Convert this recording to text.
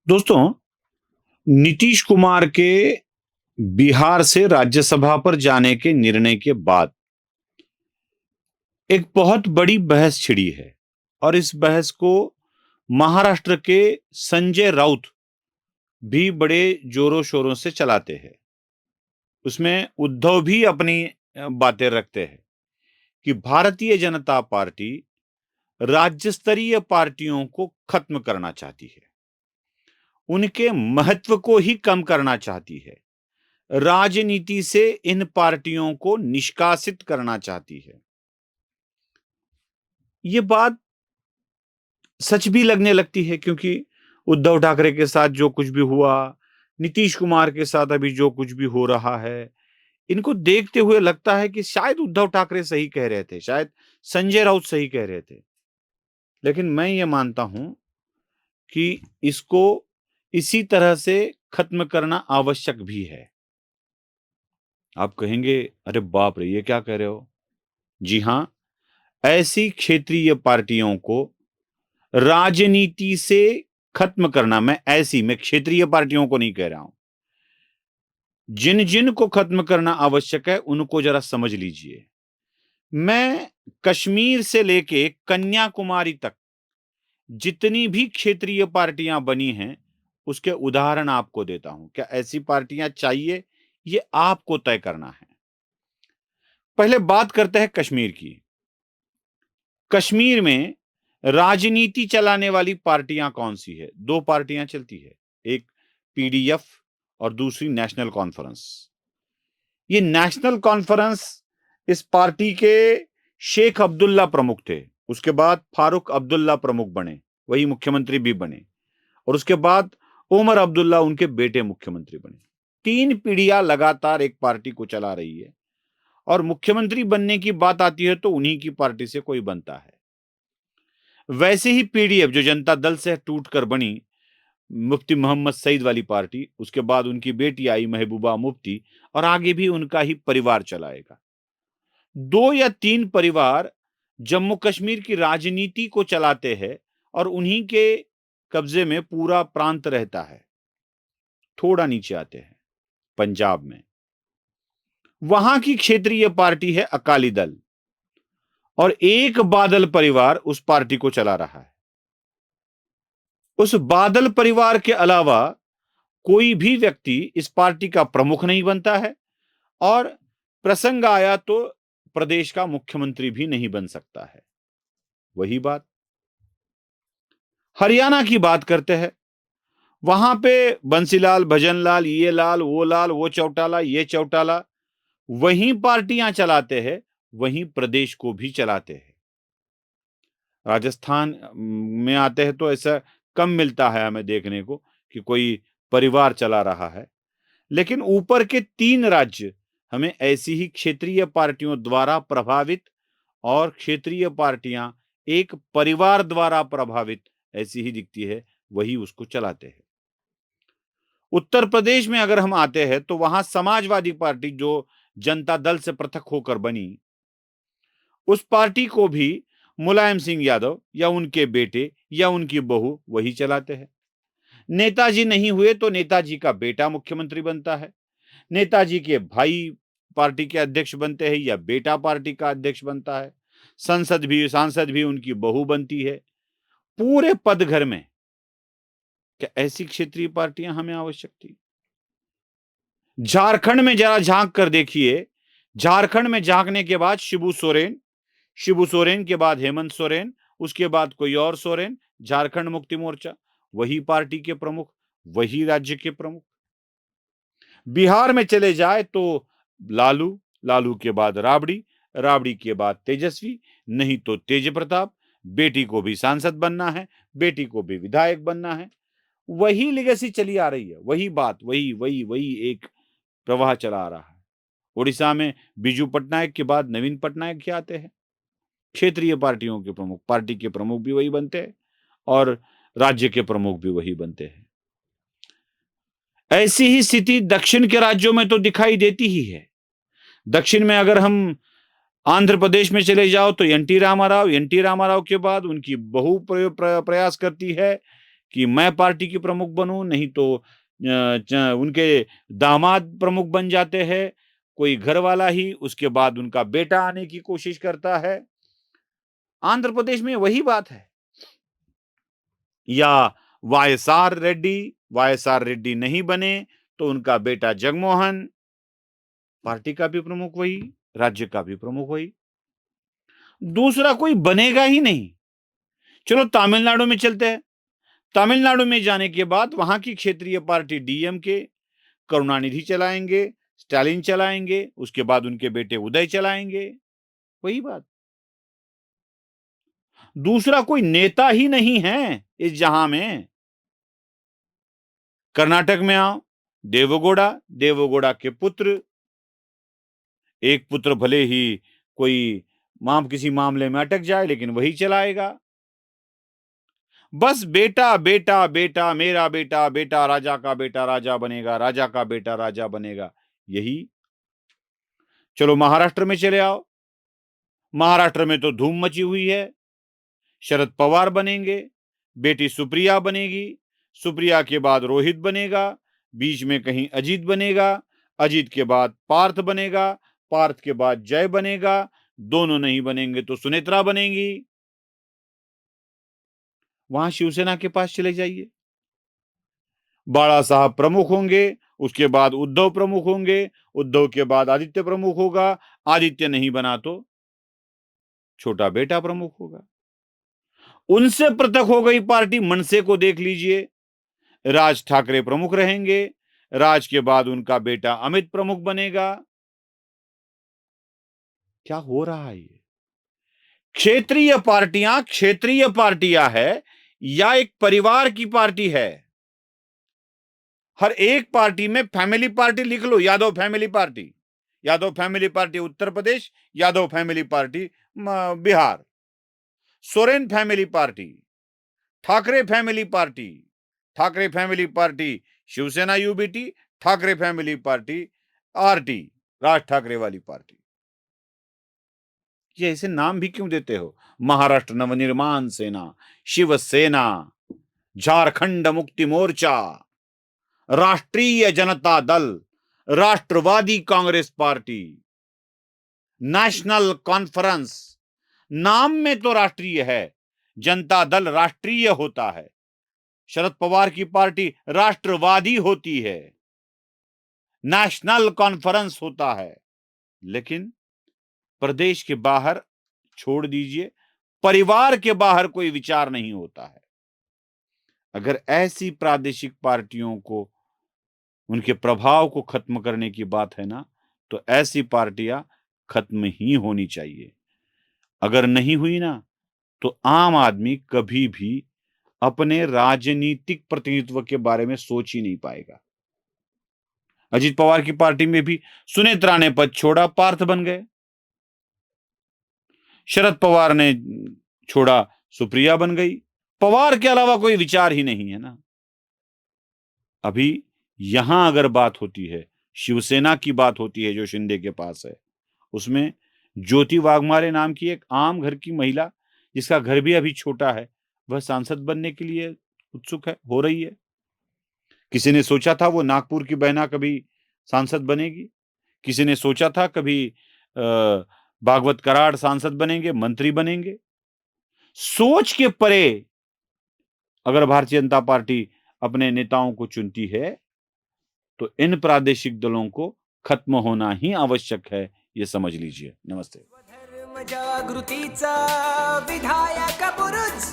दोस्तों, नीतीश कुमार के बिहार से राज्यसभा पर जाने के निर्णय के बाद एक बहुत बड़ी बहस छिड़ी है और इस बहस को महाराष्ट्र के संजय राउत भी बड़े जोरों शोरों से चलाते हैं। उसमें उद्धव भी अपनी बातें रखते हैं कि भारतीय जनता पार्टी राज्य स्तरीय पार्टियों को खत्म करना चाहती है, उनके महत्व को ही कम करना चाहती है, राजनीति से इन पार्टियों को निष्कासित करना चाहती है। ये बात सच भी लगने लगती है क्योंकि उद्धव ठाकरे के साथ जो कुछ भी हुआ, नीतीश कुमार के साथ अभी जो कुछ भी हो रहा है, इनको देखते हुए लगता है कि शायद उद्धव ठाकरे सही कह रहे थे, शायद संजय राउत सही कह रहे थे। लेकिन मैं ये मानता हूं कि इसको इसी तरह से खत्म करना आवश्यक भी है। आप कहेंगे, अरे बाप रे, ये क्या कह रहे हो? जी हां, ऐसी क्षेत्रीय पार्टियों को राजनीति से खत्म करना, मैं क्षेत्रीय पार्टियों को नहीं कह रहा हूं, जिन जिन को खत्म करना आवश्यक है उनको जरा समझ लीजिए। मैं कश्मीर से लेके कन्याकुमारी तक जितनी भी क्षेत्रीय पार्टियां बनी हैं उसके उदाहरण आपको देता हूं। क्या ऐसी पार्टियां चाहिए? ये आपको तय करना है। पहले बात करते हैं कश्मीर की। कश्मीर में राजनीति चलाने वाली पार्टियां कौन सी है? दो पार्टियां चलती है, एक पीडीएफ और दूसरी नेशनल कॉन्फ्रेंस। ये नेशनल कॉन्फ्रेंस, इस पार्टी के शेख अब्दुल्ला प्रमुख थे, उसके बाद फारूक अब्दुल्ला प्रमुख बने, वही मुख्यमंत्री भी बने, और उसके बाद उमर अब्दुल्ला उनके बेटे मुख्यमंत्री बने। 3 पीढ़ियां लगातार एक पार्टी को चला रही है और मुख्यमंत्री बनने की बात आती है तो उन्हीं की पार्टी से कोई बनता है। वैसे ही पीडीएफ जो जनता दल से टूटकर बनी, मुफ्ती मोहम्मद सईद वाली पार्टी, उसके बाद उनकी बेटी आई महबूबा मुफ्ती, और आगे भी उनका ही परिवार चलाएगा। 2 या 3 परिवार जम्मू कश्मीर की राजनीति को चलाते हैं और उन्हीं के कब्जे में पूरा प्रांत रहता है। थोड़ा नीचे आते हैं पंजाब में, वहां की क्षेत्रीय पार्टी है अकाली दल, और एक बादल परिवार उस पार्टी को चला रहा है। उस बादल परिवार के अलावा कोई भी व्यक्ति इस पार्टी का प्रमुख नहीं बनता है और प्रसंग आया तो प्रदेश का मुख्यमंत्री भी नहीं बन सकता है। वही बात हरियाणा की बात करते हैं। वहां पे बंसीलाल, भजनलाल, ये लाल, वो चौटाला, ये चौटाला, वही पार्टियां चलाते हैं, वही प्रदेश को भी चलाते हैं। राजस्थान में आते हैं तो ऐसा कम मिलता है हमें देखने को कि कोई परिवार चला रहा है, लेकिन ऊपर के 3 राज्य हमें ऐसी ही क्षेत्रीय पार्टियों द्वारा प्रभावित, और क्षेत्रीय पार्टियां एक परिवार द्वारा प्रभावित ऐसी ही दिखती है, वही उसको चलाते हैं। उत्तर प्रदेश में अगर हम आते हैं तो वहां समाजवादी पार्टी जो जनता दल से पृथक होकर बनी, उस पार्टी को भी मुलायम सिंह यादव या उनके बेटे या उनकी बहू वही चलाते हैं। नेताजी नहीं हुए तो नेताजी का बेटा मुख्यमंत्री बनता है, नेताजी के भाई पार्टी के अध्यक्ष बनते हैं या बेटा पार्टी का अध्यक्ष बनता है, सांसद भी उनकी बहू बनती है। पूरे पदघर में क्या ऐसी क्षेत्रीय पार्टियां हमें आवश्यक थी? झारखंड में जरा झांक कर देखिए। झारखंड में झांकने के बाद शिबू सोरेन के बाद हेमंत सोरेन, उसके बाद कोई और सोरेन, झारखंड मुक्ति मोर्चा, वही पार्टी के प्रमुख, वही राज्य के प्रमुख। बिहार में चले जाए तो लालू, लालू के बाद राबड़ी, राबड़ी के बाद तेजस्वी, नहीं तो तेज प्रताप, बेटी को भी सांसद बनना है, बेटी को भी विधायक बनना है। वही लेगेसी चली आ रही है, वही बात, वही वही वही एक प्रवाह चला आ रहा है। उड़ीसा में बिजू पटनायक के बाद नवीन पटनायक ही आते हैं। क्षेत्रीय पार्टियों के प्रमुख, पार्टी के प्रमुख भी वही बनते हैं और राज्य के प्रमुख भी वही बनते हैं। ऐसी ही स्थिति दक्षिण के राज्यों में तो दिखाई देती ही है। दक्षिण में अगर हम आंध्र प्रदेश में चले जाओ तो एनटी रामाराव के बाद उनकी बहू प्रयास करती है कि मैं पार्टी की प्रमुख बनूं, नहीं तो उनके दामाद प्रमुख बन जाते हैं, कोई घर वाला ही, उसके बाद उनका बेटा आने की कोशिश करता है। आंध्र प्रदेश में वही बात है। या वाईएसआर रेड्डी नहीं बने तो उनका बेटा जगमोहन, पार्टी का भी प्रमुख वही, राज्य का भी प्रमुख वही, दूसरा कोई बनेगा ही नहीं। चलो तमिलनाडु में चलते हैं। तमिलनाडु में जाने के बाद वहां की क्षेत्रीय पार्टी डीएमके करुणानिधि चलाएंगे, स्टालिन चलाएंगे, उसके बाद उनके बेटे उदय चलाएंगे, वही बात। दूसरा कोई नेता ही नहीं है इस जहां में। कर्नाटक में आओ, देवगौड़ा के पुत्र, एक पुत्र भले ही कोई किसी मामले में अटक जाए लेकिन वही चलाएगा। बस बेटा बेटा बेटा, मेरा बेटा बेटा, राजा का बेटा राजा बनेगा, राजा का बेटा राजा बनेगा, यही। चलो महाराष्ट्र में चले आओ। महाराष्ट्र में तो धूम मची हुई है। शरद पवार बनेंगे, बेटी सुप्रिया बनेगी, सुप्रिया के बाद रोहित बनेगा, बीच में कहीं अजीत बनेगा, अजीत के बाद पार्थ बनेगा, पार्थ के बाद जय बनेगा, दोनों नहीं बनेंगे तो सुनेत्रा बनेंगी। वहां शिवसेना के पास चले जाइए, बाला साहब प्रमुख होंगे, उसके बाद उद्धव प्रमुख होंगे, उद्धव के बाद आदित्य प्रमुख होगा, आदित्य नहीं बना तो छोटा बेटा प्रमुख होगा। उनसे पृथक हो गई पार्टी मनसे को देख लीजिए, राज ठाकरे प्रमुख रहेंगे, राज के बाद उनका बेटा अमित प्रमुख बनेगा। क्या हो रहा है ये? क्षेत्रीय पार्टियां है या एक परिवार की पार्टी है? हर एक पार्टी में फैमिली पार्टी लिख लो, Yadav family party, Yadav family party Uttar Pradesh, Yadav family party Bihar, Soren family party, Thackeray family party, Thackeray family party Shiv Sena UBT, Thackeray family party RT, Raj Thackeray वाली पार्टी। ये ऐसे नाम भी क्यों देते हो? महाराष्ट्र नवनिर्माण सेना, शिवसेना, झारखंड मुक्ति मोर्चा, राष्ट्रीय जनता दल, राष्ट्रवादी कांग्रेस पार्टी, नेशनल कॉन्फ्रेंस। नाम में तो राष्ट्रीय है, जनता दल राष्ट्रीय होता है, शरद पवार की पार्टी राष्ट्रवादी होती है, नेशनल कॉन्फ्रेंस होता है। लेकिन प्रदेश के बाहर छोड़ दीजिए, परिवार के बाहर कोई विचार नहीं होता है। अगर ऐसी प्रादेशिक पार्टियों को, उनके प्रभाव को खत्म करने की बात है ना, तो ऐसी पार्टियां खत्म ही होनी चाहिए। अगर नहीं हुई ना, तो आम आदमी कभी भी अपने राजनीतिक प्रतिनिधित्व के बारे में सोच ही नहीं पाएगा। अजित पवार की पार्टी में भी सुनेत्रा ने पद छोड़ा, पार्थ बन गए। शरद पवार ने छोड़ा, सुप्रिया बन गई। पवार के अलावा कोई विचार ही नहीं है ना। अभी यहां अगर बात होती है, शिवसेना की बात होती है जो शिंदे के पास है, उसमें ज्योति वाघमारे नाम की एक आम घर की महिला, जिसका घर भी अभी छोटा है, वह सांसद बनने के लिए उत्सुक है, हो रही है। किसी ने सोचा था वो नागपुर की बहना कभी सांसद बनेगी? किसी ने सोचा था कभी भागवत कराड़ सांसद बनेंगे, मंत्री बनेंगे? सोच के परे अगर भारतीय जनता पार्टी अपने नेताओं को चुनती है, तो इन प्रादेशिक दलों को खत्म होना ही आवश्यक है, ये समझ लीजिए। नमस्ते। धर्म जागृतीचा विधायक बुरुज